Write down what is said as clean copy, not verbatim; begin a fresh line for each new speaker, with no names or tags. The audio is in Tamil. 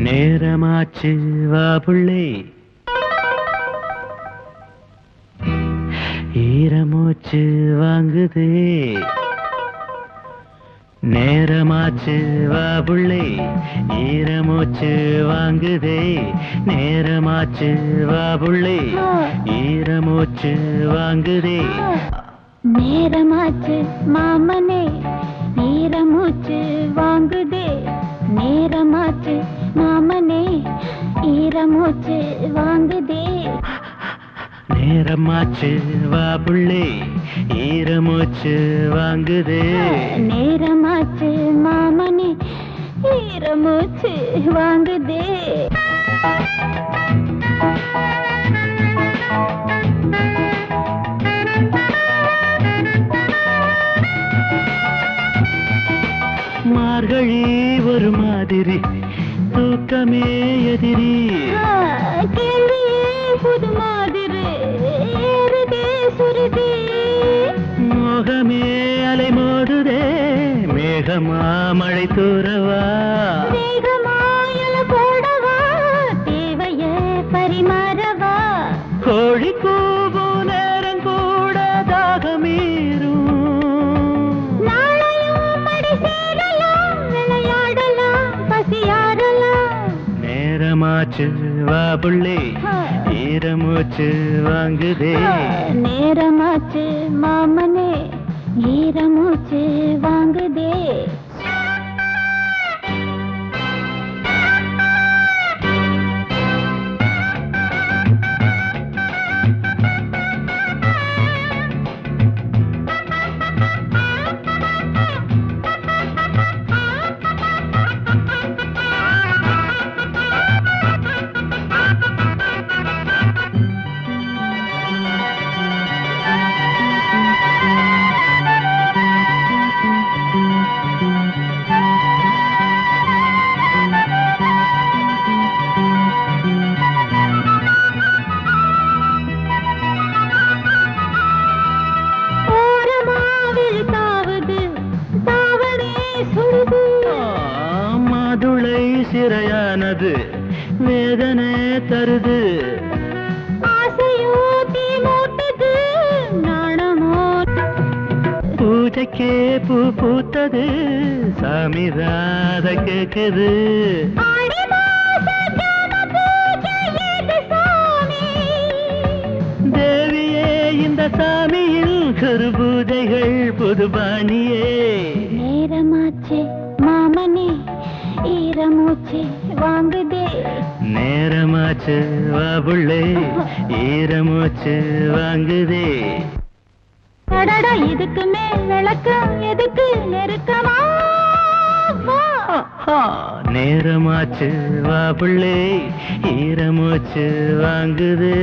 நேரமாச்சு வா புள்ளே, ஈரமூச்சு வாங்குதே. நேரமாச்சு வா புள்ளே, ஈரமூச்சு வாங்குதே. நேரமாச்சு வா புள்ளே, ஈரமூச்சு வாங்குதே.
நேரமாச்சு மாமனே, ஈரமூச்சு வாங்குதே. நேரமாச்சு மாமனே, ஈரமூச்சு வாங்குதே.
நேரமாச்சு வா புள்ளே, ஈரமூச்சு வாங்குதே.
நேரமாச்சு மாமனே, ஈரமூச்சு வாங்குதே.
மார்கழி ஒரு மாதிரி, தூக்கமே எதிரி.
கேள்வியே புது மாதிரி, ஏறுதே சுருதி.
மோகமே அலை மோதுதே, மேகமா மழை தூரவா.
மேகமாயல போடவா, தேவைய பரிமாறவா.
கோழி கூபு நேரம் கூட தாகமீரும்.
நாளையும் மடி சேரலாம், விளையாடலாம், பசியாடலாம்.
நேரமாச்சு வா புள்ளே, ஈரமூச்சு வாங்குதே.
நேரமாச்சு மாமனே, ஈரமூச்சு வாங்குதே.
மதுளை சிறையானது, வேதனை தருது.
ஆசையோ தீ மூட்டது, நாணமோ.
பூஜைக்கே பூ பூத்தது, சாமிதாத கேக்குது. தேவியே இந்த சாமியில் கருபூஜைகள் புதுபாணியே.
நேரமாச்சு மாமனே, ஈரமூச்சு வாங்குதே.
நேரமாச்சு வா புள்ளே, ஈரமூச்சு வாங்குதே.
அடடா, இதுக்கு மேல் விளக்கம் எதுக்கு, நெருக்கமா வா.
நேரமாச்சு வா புள்ளே, ஈரமூச்சு வாங்குதே.